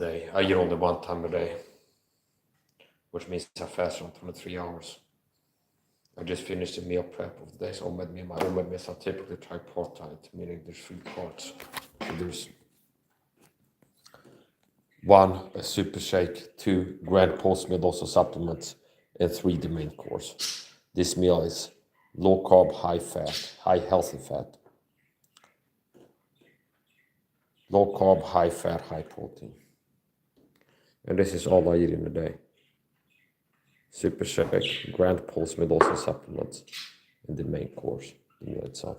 day. I eat only one time a day, which means I fast around 23 hours. I just finished the meal prep of the day's OMAD meal. My OMAD meals are typically tripartite, meaning there's 3 parts. So there's 1, a super shake, 2, grand post-meal dose of supplements, and 3, the main course. This meal is low carb, high fat, high healthy fat. Low carb, high fat, high protein. And this is all I eat in a day. Super shake, grand post-meal dose of supplements, and the main course, the meal itself.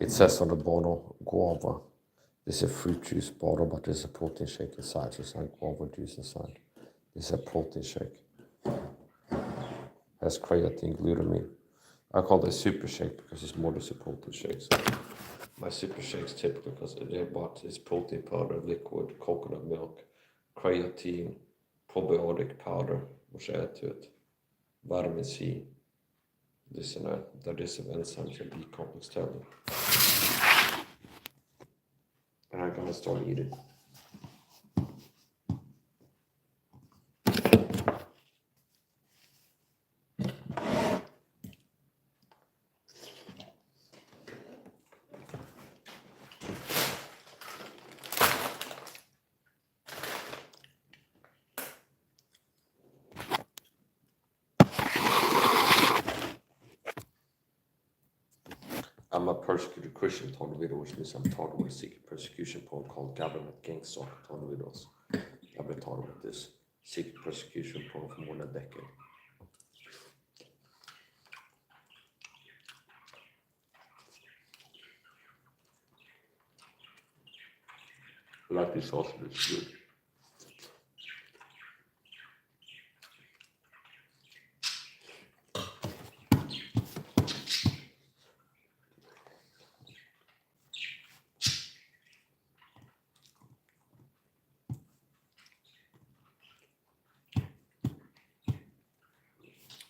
It says on the bottle, guava. This is a fruit juice bottle, but there's a protein shake inside, so it's not guava juice inside. This is a protein shake. Has creatine, glutamine. I call it super shake because it's more than a protein shake. So my super shakes typically because they're bought is protein powder, liquid, coconut milk, creatine, probiotic powder, which I add to it, vitamin C, this and that, digestive enzymes and B complex tablet. And I'm gonna start eating. I'm a persecuted Christian tornado, which means I'm taught with a secret persecution poem called Government Gangster Tornadoes. I've been taught with this secret persecution poem for more than a decade. I like this sausage, it's good.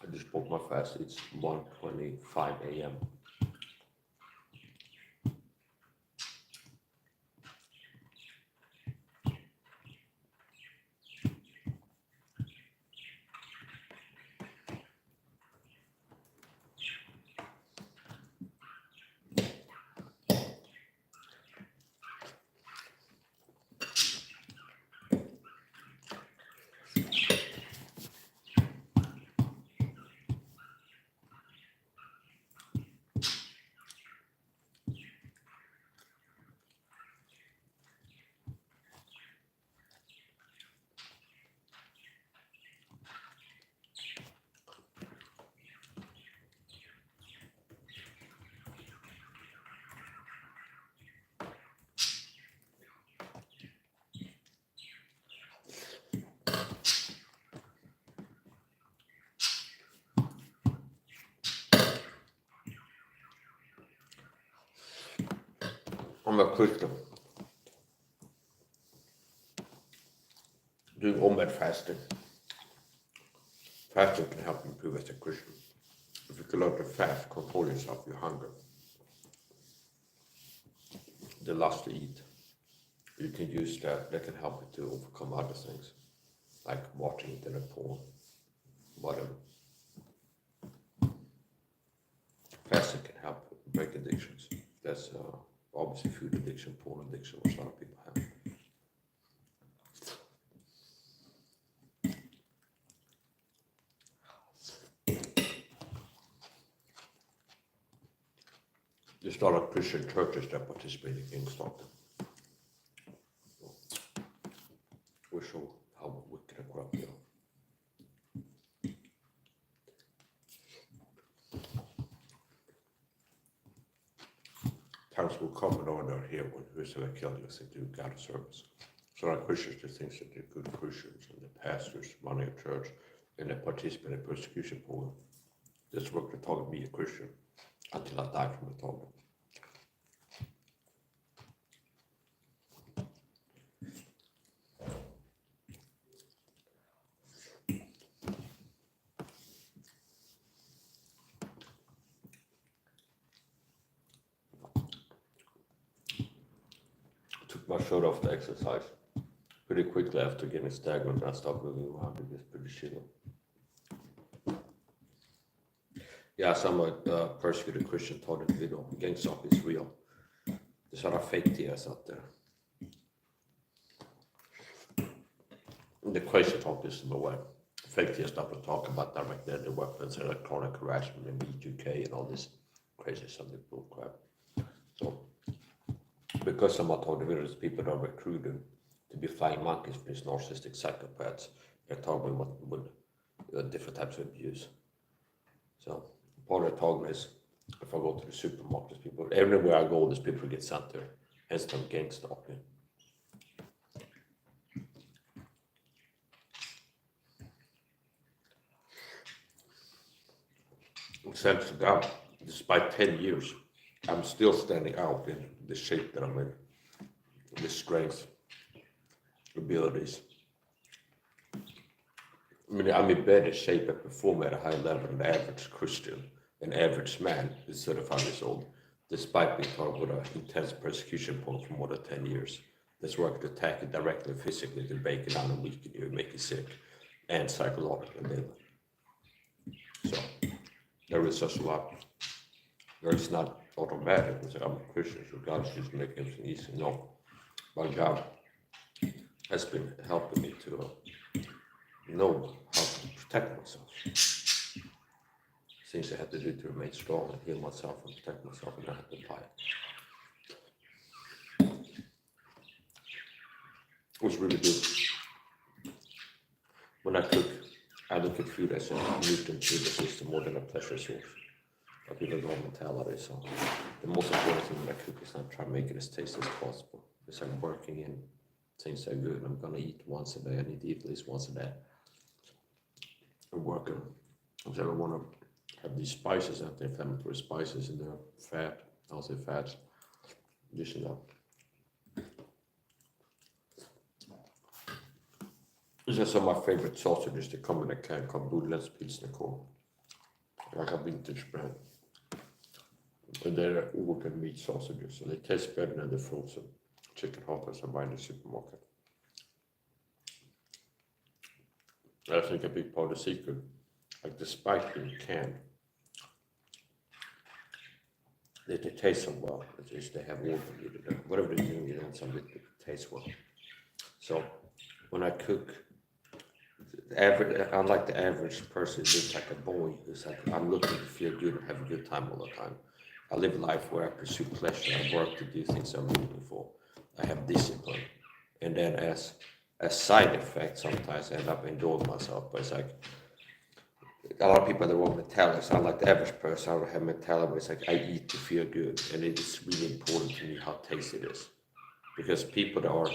I just broke my fast, it's 1:25 a.m. I'm a Christian. Doing OMAD fasting. Fasting can help you improve as a Christian. If you can learn to fast, control yourself, your hunger, the lust to eat, you can use that. That can help you to overcome other things, like watching internet porn, whatever. Fasting can help break addictions. That's obviously food addiction, porn addiction, which a lot of people have. There's a lot of Christian churches that participating in Stockton. We show how wicked and corrupt they are. Times will come and order here when whosoever kill you, say do God a service. So like Christians that thinks that they're good Christians and the pastors running a church and they participate in a persecution program. This work to target me a Christian until I die from the target. Took my shirt off to exercise. Pretty quickly after getting stagnant, I stopped moving around. It was pretty chilly. Yeah, some persecuted Christian thought the video. GameStop is real. There's a lot of fake tears out there. The crazy talk is in the way. Fake tears stuff to talk about directly the weapons, electronic harassment in B2K and all this crazy something bull crap. So because someone told the videos, people that are recruited to be flying monkeys for these narcissistic psychopaths. They're talking with different types of abuse. So part of the talking is if I go to the supermarkets, people everywhere I go, there's people who get sent there. Instant gang stalking. Thanks to God, despite 10 years, I'm still standing out in the shape that I'm in, the strength, abilities. I mean, I'm in better shape and perform at a high level than the average Christian, an average man who's 35 years old, despite being targeted with an intense persecution point for more than 10 years. This work to attack you directly physically, to break it down and weaken you, make you sick, and psychologically. So, there is such a lot. There is not automatic. It's like I'm a Christian, so God is just making everything easy. No. But God has been helping me to know how to protect myself. Things I had to do to remain strong and heal myself and protect myself, and I had to apply it. It was really good. When I cook, I look at food as a nutrient to the system more than a pleasure source. I feel a wrong mentality, so the most important thing when I cook is not try to make it as tasty as possible. Because I'm working in things that are good. I'm gonna eat once a day. I need to eat at least once a day. I'm working. So I want to have these spices, anti-inflammatory spices in there, fat, I'll say fats, this and that. These are some of my favorite sausages that come in a can called Budlands Pilsner Korv. Like a vintage brand. And they're organ meat sausages, so they taste better than the frozen chicken hot dogs I buy in the supermarket. I think a big part of the secret, like despite being canned, they taste so well. It's just they have organ meat in there. Whatever they're doing, it ends up with it tastes well. So when I cook, unlike the average person, it's like a boy who's like, I'm looking to feel good and have a good time all the time. I live a life where I pursue pleasure. I work to do things I'm looking for. I have discipline. And then as a side effect, sometimes I end up enjoying myself. But it's like, a lot of people have the wrong mentality. So unlike the average person, I don't have mentality where it's like, I eat to feel good. And it is really important to me how tasty it is. Because people that are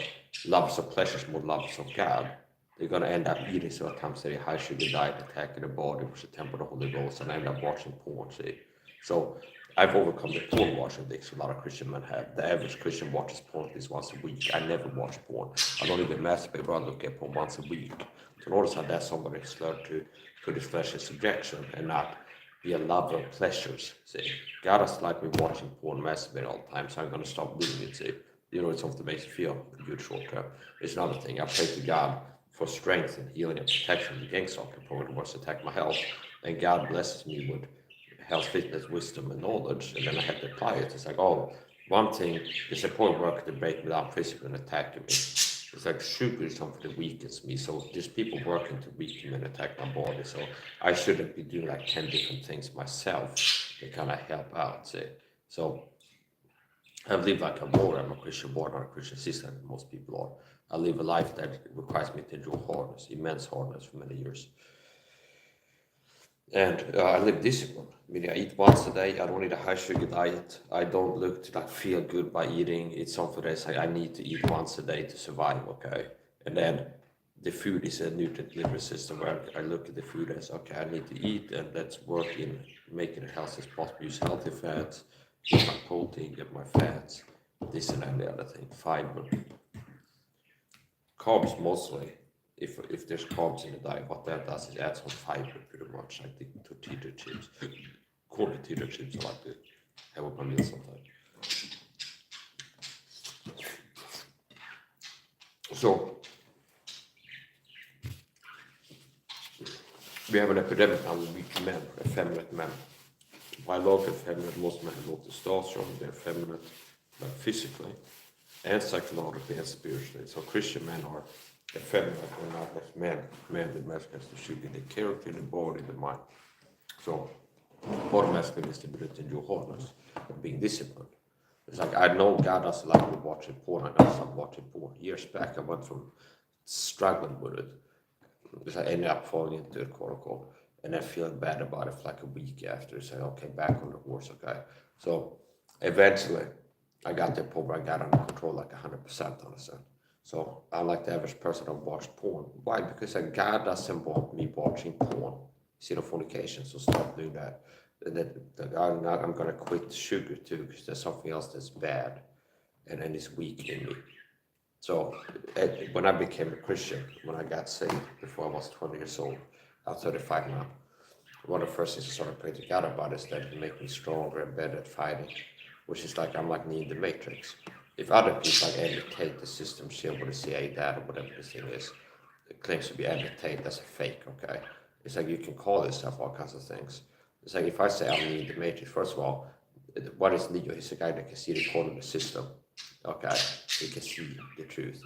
lovers of pleasures more lovers of God, they're going to end up eating sometimes a high sugar diet, attacking the body, which is the temple of the Holy Ghost, and end up watching porn, see. So I've overcome the porn watching addiction a lot of Christian men have. The average Christian watches porn at least once a week. I never watch porn. I don't even masturbate, but I look at porn once a week. So in order to have that, somebody has learned to put his flesh in subjection and not be a lover of pleasures, see. God has like me watching porn, masturbate all the time, so I'm going to stop doing it, see. You know, it's something that makes you feel good short term. It's another thing. I pray to God for strength and healing and protection. The gang stalking program was to attack my health, and God blesses me with health, fitness, wisdom, and knowledge, and then I have to apply it. It's like, oh, one thing, the support work to break me down physically and attacking me. It's like sugar is something that weakens me. So there's people working to weaken me and attack my body. So I shouldn't be doing like 10 different things myself to kind of help out. See? So I've lived like a warrior. I'm a Christian boy, not a Christian sister, like most people are. I live a life that requires me to endure hardness, immense hardness for many years. And I live discipline, meaning I eat once a day. I don't need a high sugar diet. I don't look to like feel good by eating. It's something that's like I need to eat once a day to survive, okay? And then the food is a nutrient delivery system where I look at the food as, okay, I need to eat and let's work in making it healthy as possible. Use healthy fats, get my protein, get my fats, this and the other thing, fiber. Carbs mostly, if there's carbs in the diet, what that does is add some fiber pretty much, like the tortilla chips. Corn tortilla chips I like to have with my meal sometimes. So we have an epidemic now with weak men, effeminate men. By law, effeminate, most men have low testosterone, they're effeminate, like physically and psychologically and spiritually. So Christian men are effeminate and not as men, commanded masculines to should be the character, the body, the mind. So part of masculine is the ability to endure hardness and being disciplined. It's like I know God doesn't like me watching porn. I know I'm watching porn. Years back, I went from struggling with it because I ended up falling into it, quote unquote, and then feeling bad about it for like a week after. Saying, okay, back on the horse, okay. So eventually, I got to the point where I got under control like 100%, honestly. So unlike the average person, I watched porn. Why? Because God doesn't want me watching porn. You know, fornication, so stop doing that. I'm gonna quit sugar too, because there's something else that's bad, and it's weak in me. So when I became a Christian, when I got saved before I was 20 years old, I'm 35 now. One of the first things I started praying to God about is that it make me stronger and better at fighting, which is like I'm like me in the Matrix. If other people like imitate the system shit with the CIA data, whatever this thing is, it claims to be imitate, that's a fake, okay? It's like you can call yourself all kinds of things. It's like if I say I'm in the Matrix, first of all, what is Neo? He's a guy that can see the code in the system. Okay, he can see the truth.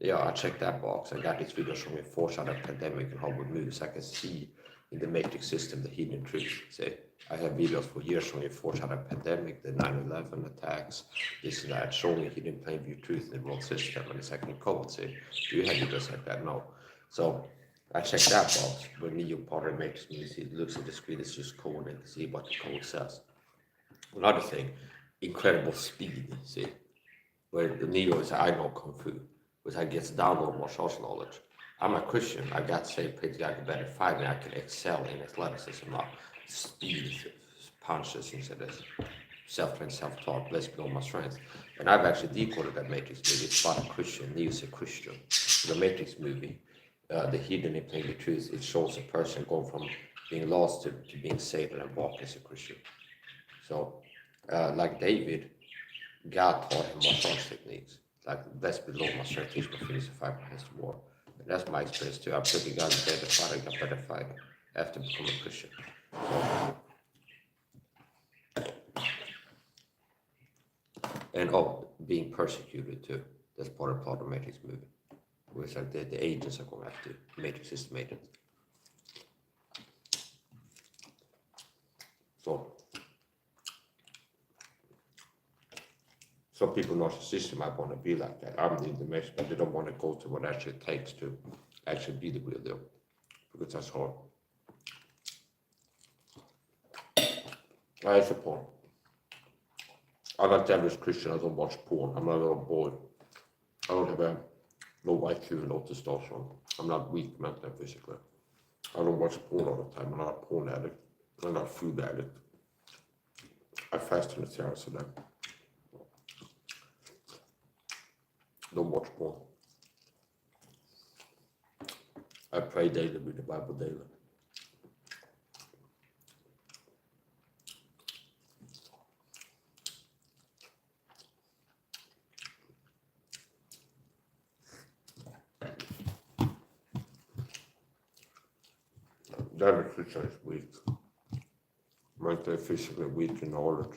Yeah, I checked that box. I got these videos from a foreshadowed pandemic and how it moves. I can see in the Matrix system the hidden truth. See, I have videos for years from a foreshadowed pandemic, the 9/11 attacks, this and that, showing hidden plain view truth in the world system, and it's actually code. See, do you have videos like that? No. So I checked that box. When Neo part of the Matrix means he looks at the screen, it's just code and see what the code says. Another thing, incredible speed. See, where the Neo is, I know Kung Fu, which I get download martial knowledge. I'm a Christian. I got saved, praise God, I better fight me. I can excel in athleticism now. Speed, punches, instead of self-trained, self-taught. Let's build my strength. And I've actually decoded that Matrix movie. It's about a Christian. Neo's a Christian. The Matrix movie, the hidden in plain truth, it shows a person going from being lost to being saved and walk as a Christian. So, like David, God taught him martial arts techniques. Like, that's below my strength, teach my fingers to fight against the war. And that's my experience too. I'm pretty God better fighter, got better fighter after becoming a Christian. So, and being persecuted too. That's part of the Matrix movie. Where it's like the agents are going after Matrix system agents. So, some people narcissistic might want to be like that. I'm the Matrix, but they don't want to go to what actually it takes to actually be the real deal. Because that's hard. I support. I like the average Christian. I don't watch porn. I'm not a little boy. I don't have a low IQ and low testosterone. I'm not weak mentally and physically. I don't watch porn all the time. I'm not a porn addict. I'm not a food addict. I fast in the terrace a day. Don't watch porn. I pray daily, read the Bible daily. The average Christian is weak. Mentally, physically, weak in knowledge.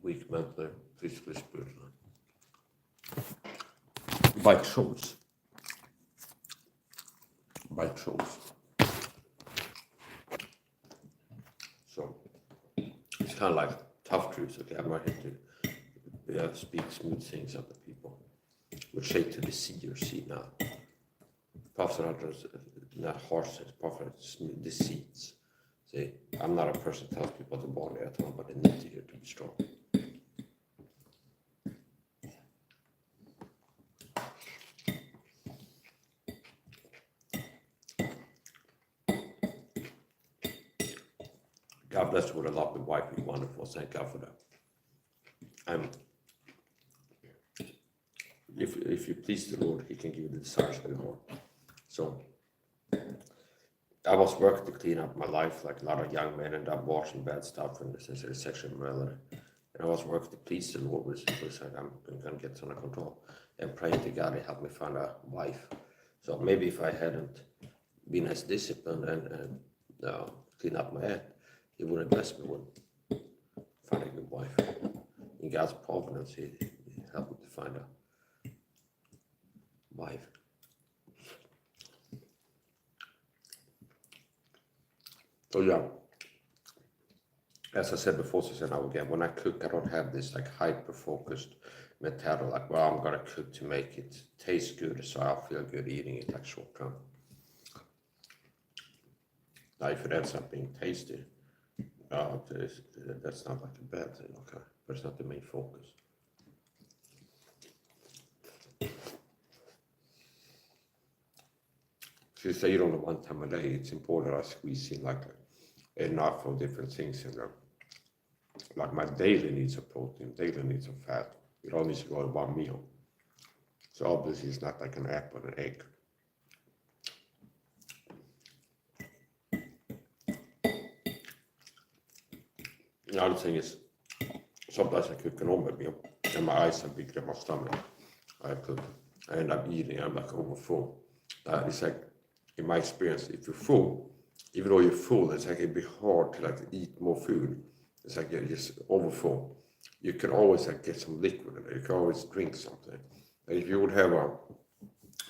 Weak mentally, physically, spiritually. By choice. By choice. So, it's kind of like tough truths. Okay, I'm not here to speak smooth things at the people. Which say to the see or see now. Prophets are not just not harshness, preference, deceits. See, I'm not a person that tells people to body at home, but they need to hear to be strong. God bless you with a lovely wife. You're wonderful. Thank God for that. If you please the Lord, He can give you the desires of your heart. So I was working to clean up my life, like a lot of young men end up watching bad stuff and essentially sexual morality. And I was working to please the Lord, which was like I'm going to get this under control and praying to God to help me find a wife. So maybe if I hadn't been as disciplined and clean up my head, He wouldn't bless me with finding a good wife. In God's providence, He helped me to find a wife. So yeah, as I said before, now again, when I cook, I don't have this like hyper-focused mentality, like, well, I'm gonna cook to make it taste good, so I'll feel good eating it like short term. Now, if it ends up being tasty, that's not like a bad thing, okay? But it's not the main focus. So you say you don't know one time a day, it's important I squeeze in like enough of different things in there. Like my daily needs of protein, daily needs of fat. It all needs to go in one meal. So obviously it's not like an apple and an egg. The other thing is, sometimes I cook an OMAD meal and my eyes are bigger than my stomach. I end up eating, I'm like overfull. It's like, in my experience, if you're full, even though you're full, it's like it'd be hard to like eat more food. It's like you're just overfull. You can always like get some liquid in it. You can always drink something. And if you would have a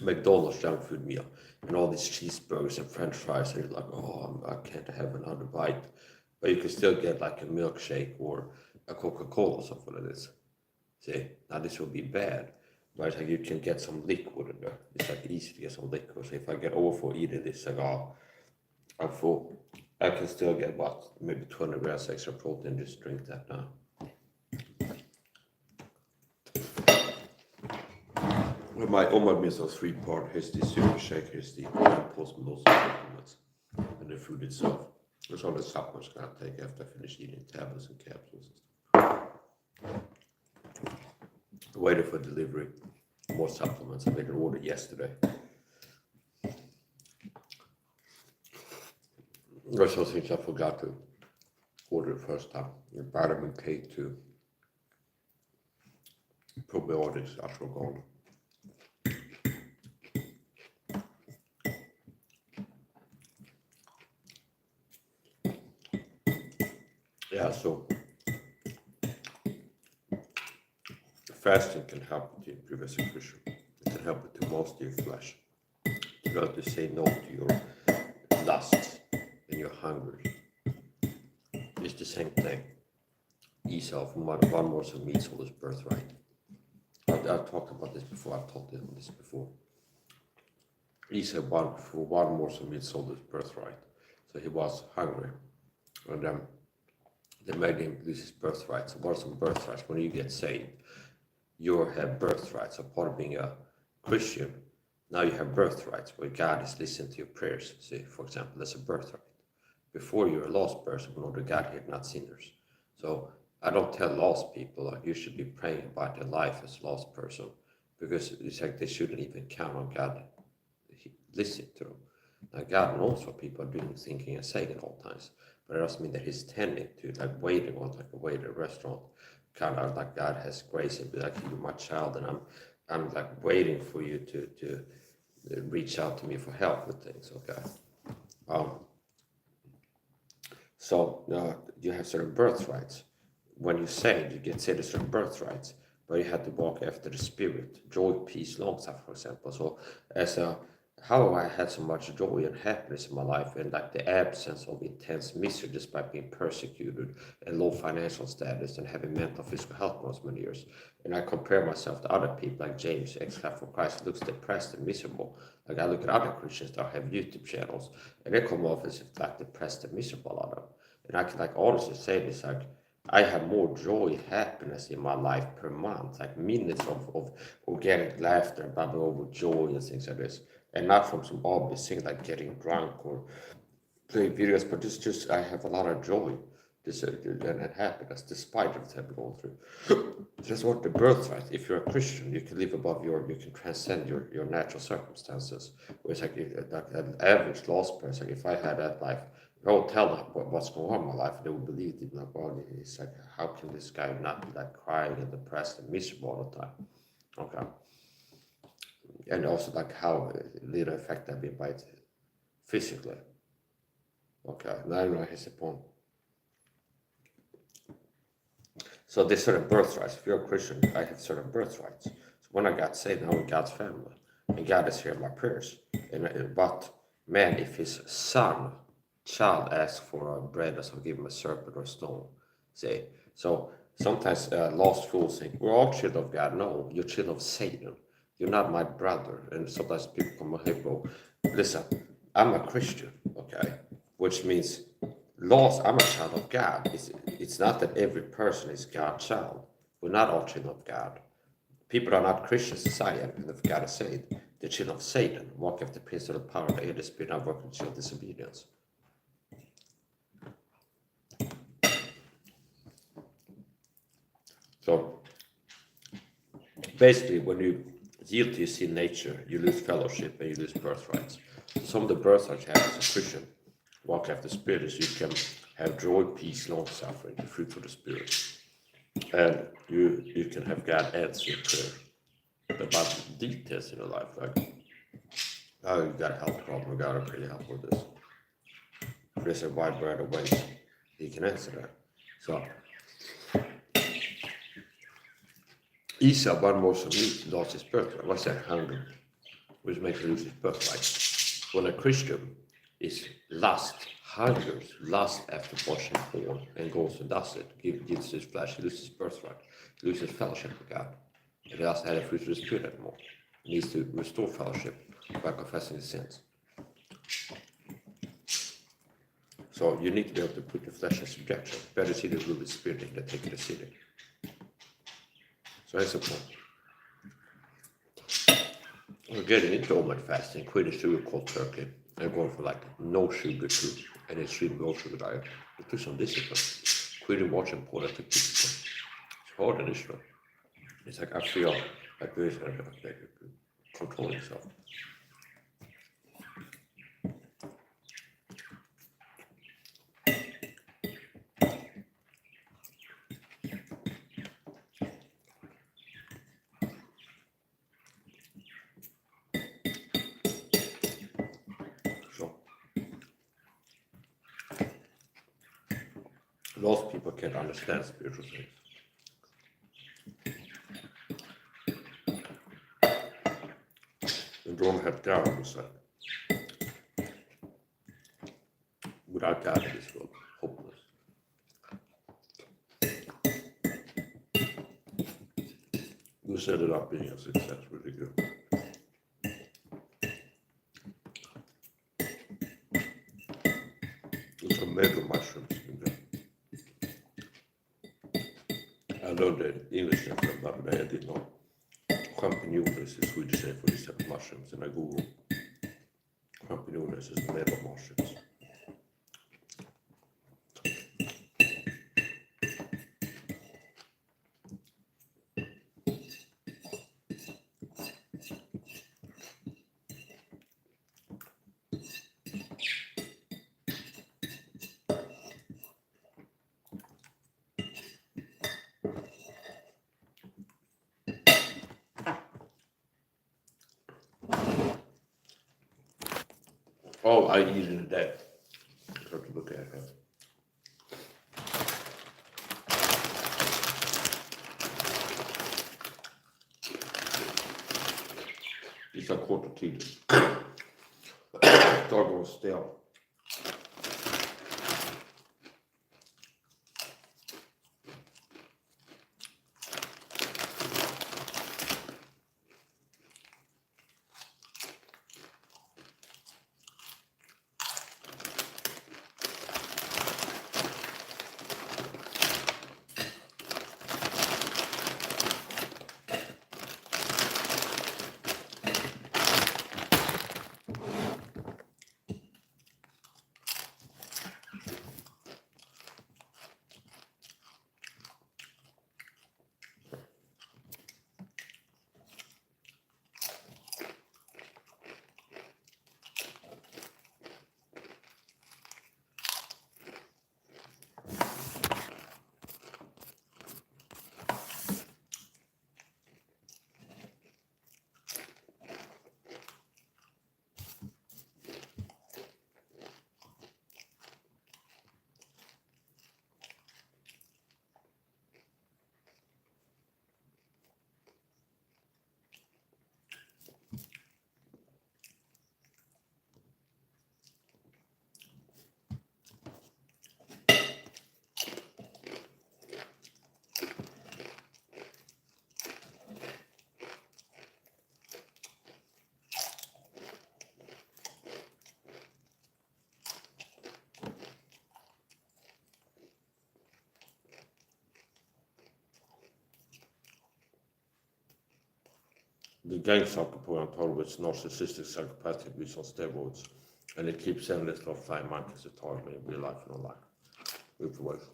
McDonald's junk food meal and all these cheeseburgers and French fries, and you're like, oh, I can't have another bite. But you can still get like a milkshake or a Coca-Cola or something like this. See, now this would be bad. Right, like you can get some liquid in there. It's like easy to get some liquid. So if I get overfull eating this, like, oh, I'm full. I can still get what, maybe 20 grams extra protein. Just drink that now. With my OMAD meals are 3-part. Here's the super shake, here's the post-meal supplements, and the food itself. There's all the supplements I'm gonna take after I finish eating tablets and capsules and stuff. Waiting for delivery. More supplements. I made an order yesterday. There's some things I forgot to order the first time. Vitamin K2, probiotics, ashwagandha. Yeah, so fasting can help you to improve as a Christian. It can help you to master your flesh. You learn to say no to your lusts when you're hungry. It's the same thing. Esau, from one morsel of meat sold his birthright. I've talked about this before. I've taught them this before. Esau, for one morsel of meat sold his birthright. So he was hungry. And they made him lose his birthright. So what are some birthrights? When you get saved, you have birthrights. So part of being a Christian, now you have birthrights where God is listening to your prayers. See, for example, that's a birthright. Before you're a lost person, in order God here, not sinners. So I don't tell lost people like you should be praying about their life as a lost person, because it's like they shouldn't even count on God listening to them. Now God knows what people are doing, thinking, and saying at all times, but it doesn't mean that He's tending to like waiting on like a waiter at a restaurant. Kind of like God has grace and be like, you're my child, and I'm like waiting for you to reach out to me for help with things. Okay. So you have certain birthrights. When you say you get saved, certain birthrights, but you have to walk after the Spirit, joy, peace, long suffering, for example. So as a how I had so much joy and happiness in my life, and like the absence of intense misery despite being persecuted and low financial status and having mental physical health problems many years. And I compare myself to other people like James, ex-Clap for Christ, looks depressed and miserable. Like I look at other Christians that have YouTube channels and they come off as if like depressed and miserable, a lot of them. And I can like honestly say this, like I have more joy, happiness in my life per month, like minutes of organic laughter, bubbling over joy and things like this, and not from some obvious thing like getting drunk or playing videos, but just I have a lot of joy and happiness despite everything I'm going through. That's what the birthright. If you're a Christian, you can live above you can transcend your natural circumstances. Whereas like, like an average lost person, if I had that life, I would tell them what's going on in my life, they would believe it. Like, well, it's like, how can this guy not be like crying and depressed and miserable all the time? Okay. And also like how little effect I've been by it physically. Okay, now I know his point. So there's certain birthrights. If you're a Christian, I have certain birthrights. So when I got saved, now I'm God's family, and God is hearing my prayers. But man, if his child asks for a bread, so give him a serpent or a stone. Say so. Sometimes lost fools think we're all children of God. No, you're children of Satan. You're not my brother. And sometimes people come, hey, bro, listen, I'm a Christian, okay, which means laws. I'm a child of God. It's not that every person is God's child. We're not all children of God. People are not Christians as I am, and if God is saved, the children of Satan walk after the prince of the power of the air, the spirit of working children of disobedience. So basically, when you yield to your sin nature, you lose fellowship and you lose birthrights. So some of the birthrights you have as a Christian, walk after the Spirit, is you can have joy, peace, long suffering, the fruit of the Spirit. And you can have God answer your prayer about details in your life, like, oh, you got a health problem, God, I pray you help with this. There's a wide variety of ways he can answer that. So Esau, one more of meat, lost his birthright. What's that? Hunger, which makes him lose his birthright. When a Christian is hungers, lust after washing porn, and goes and does it, gives his flesh, he loses his birthright, he loses fellowship with God. And he doesn't have the fruit of the Spirit anymore. He needs to restore fellowship by confessing his sins. So you need to be able to put your flesh in subjection. Better see the rule of the Spirit than take the city. So that's the point. We're getting into OMAD fasting, quitting sugar, cold turkey, and going for like no sugar to an extreme low sugar diet. It took some discipline. Quitting watching porn, that took discipline. It's hard initially. It's like I feel like there is like control yourself. So most people can't understand spiritual things. And don't have God on the side. Without God in this world, hopeless. We set it up being a success, really good. There's some mega mushrooms in there. I learned that English name from the other day, I didn't know. Champinjones is Swedish name for these type of mushrooms, and I Googled champinjones is mega mushrooms. Oh, I eat it in a day. I have to look at it. It's a quarter kilo. still. The gang psychopath told which narcissistic psychopathic abuse on steroids, and it keeps endless of flying monkeys that target me in real life and online. With ways.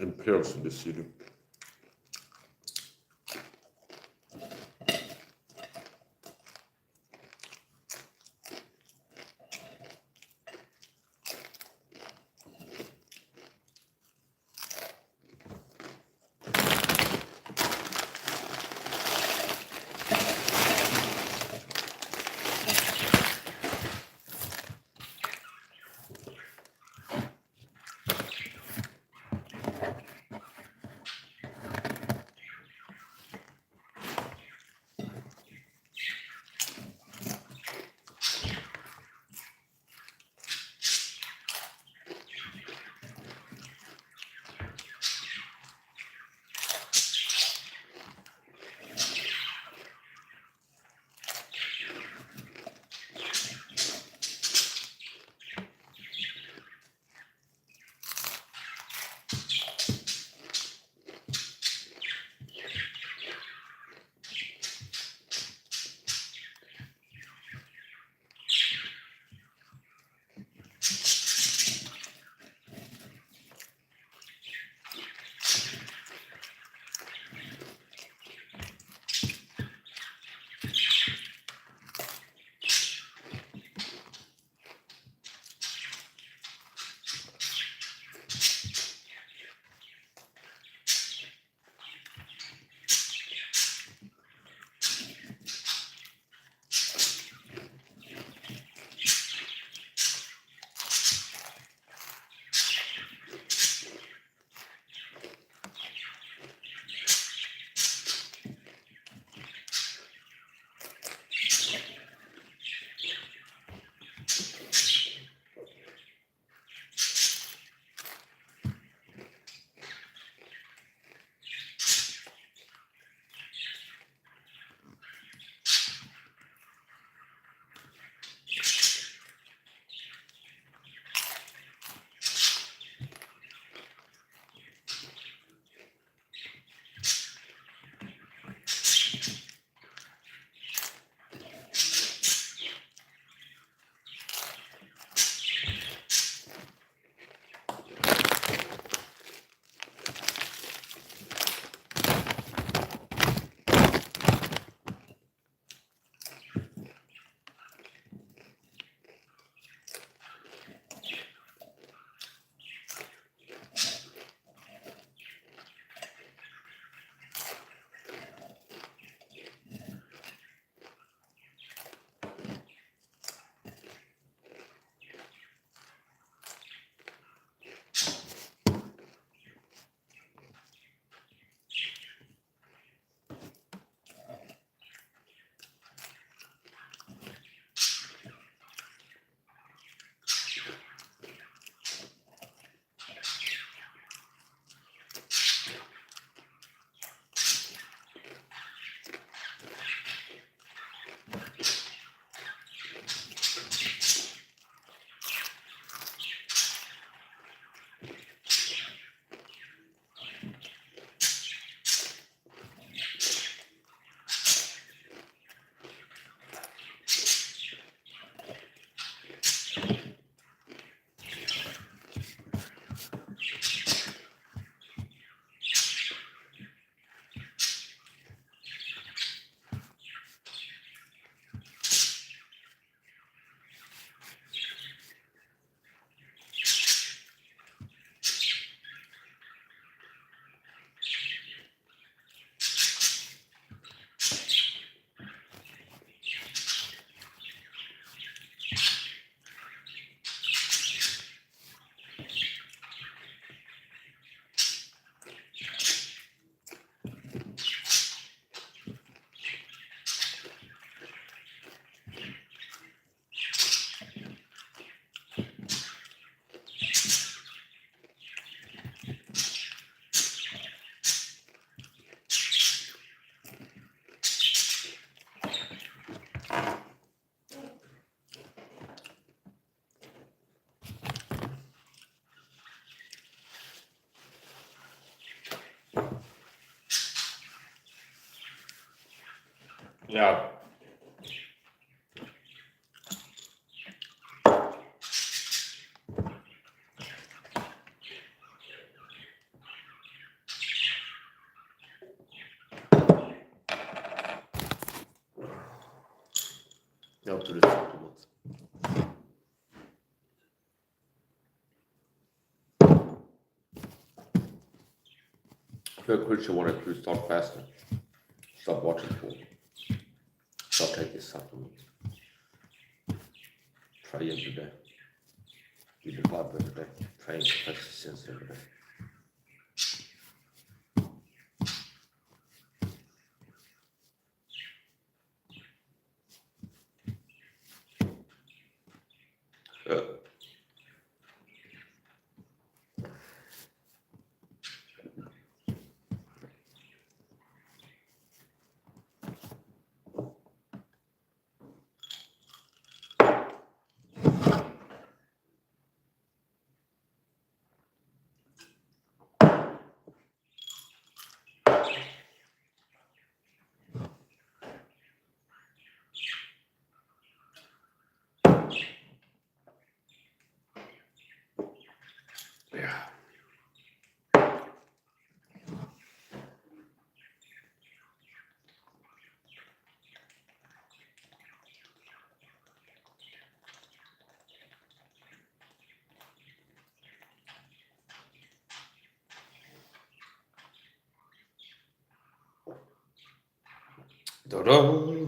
Imperials in the city. Yeah. Jag tror det är supplement. Christian wanted to start fasting. Stop watching porn. Stop taking supplements. Pray every day. Do the Bible every day. Pray and confess your sins every day. Yeah. Da-da!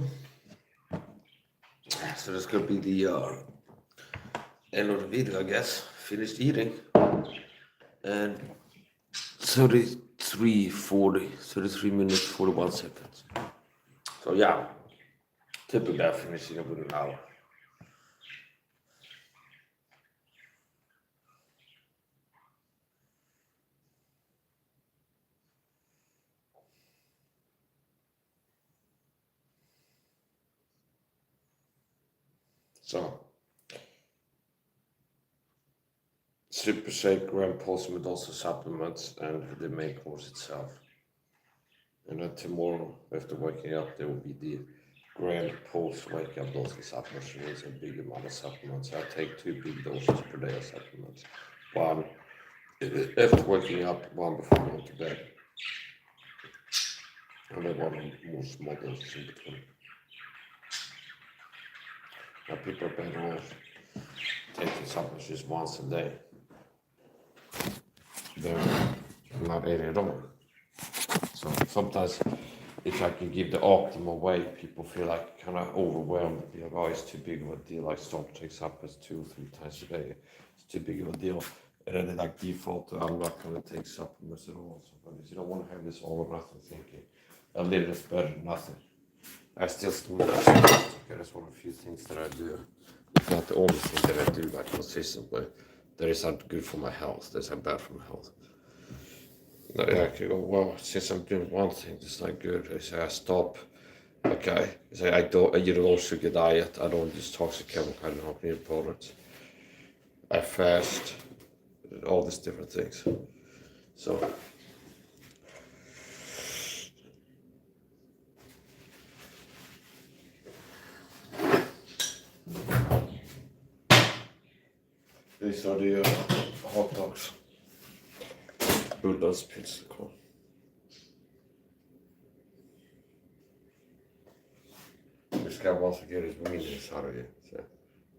So this could be the end of the video, I guess. Finished eating. And 33 minutes, 41 seconds. So yeah, typically I finish eating within an hour. So, super shake, gram pulse with also supplements and the main course itself. And then tomorrow, after waking up, there will be the grand pulse wake up dose of supplements, which is a big amount of supplements. I take 2 big doses per day of supplements. One after waking up, one before going to bed. And then one more small doses in between. Now people are better off taking supplements just once a day. They're not eating at all. So sometimes if I can give the optimal way, people feel like kind of overwhelmed. Be like, oh, it's too big of a deal. I start to take supplements 2 or 3 times a day. It's too big of a deal. And then they like default to, I'm not going to take supplements at all. Sometimes you don't want to have this all or nothing thinking. A little is better than nothing. I still do that. That's one of the few things that I do. It's not the only thing that I do like consistently. That is not good for my health. That's not bad for my health. I could go, well, since I'm doing one thing that's not good, I say I stop. Okay, I say I eat a low sugar diet. I don't use toxic chemical. I don't have any products. I fast. All these different things. So. These are the hot dogs. Bullar's pizza corn. This guy wants to get his wiener inside of you. So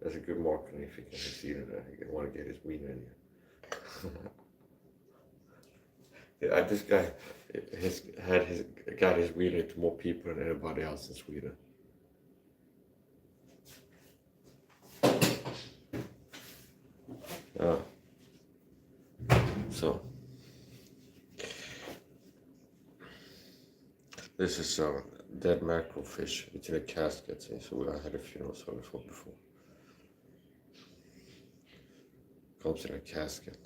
that's a good marketing if you can see it there. You want to get his wiener in you. Yeah, this guy got his wiener to more people than anybody else in Sweden. So this is dead mackerel fish. It's in a casket, so I had a funeral service for before. Comes in a casket.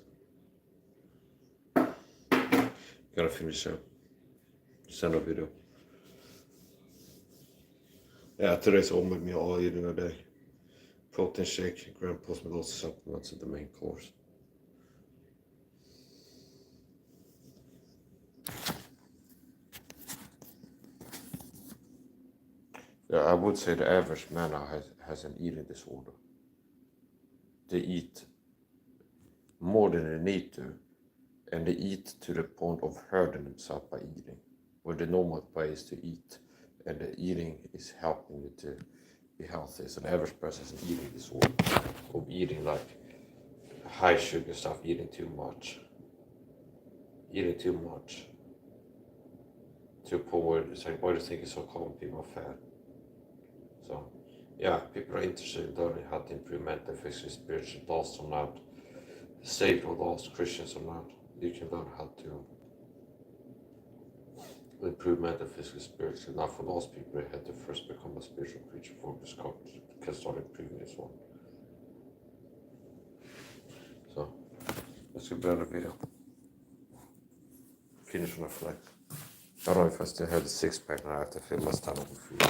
Gotta finish up. Send a video. Yeah, today's OMAD meal all eating a day. Protein shake, gram pulse with lots of supplements at the main course. I would say the average man has an eating disorder. They eat more than they need to, and they eat to the point of hurting themselves by eating. Where the normal way is to eat, and the eating is helping you to be healthy. So the average person has an eating disorder of eating like high sugar stuff, eating too much to a point where it's like, why do you think it's so common people are fat? So yeah, people are interested in learning how to improve mental, physical, spiritual, lost or not, saved or lost, Christians or not. You can learn how to improve mental, physical, spiritual. Now for lost people, they had to first become a spiritual creature before they can start improving this one. So let's get better video. Finish on a flex. I don't know if I still have the 6-pack and I have to fill my stomach with food.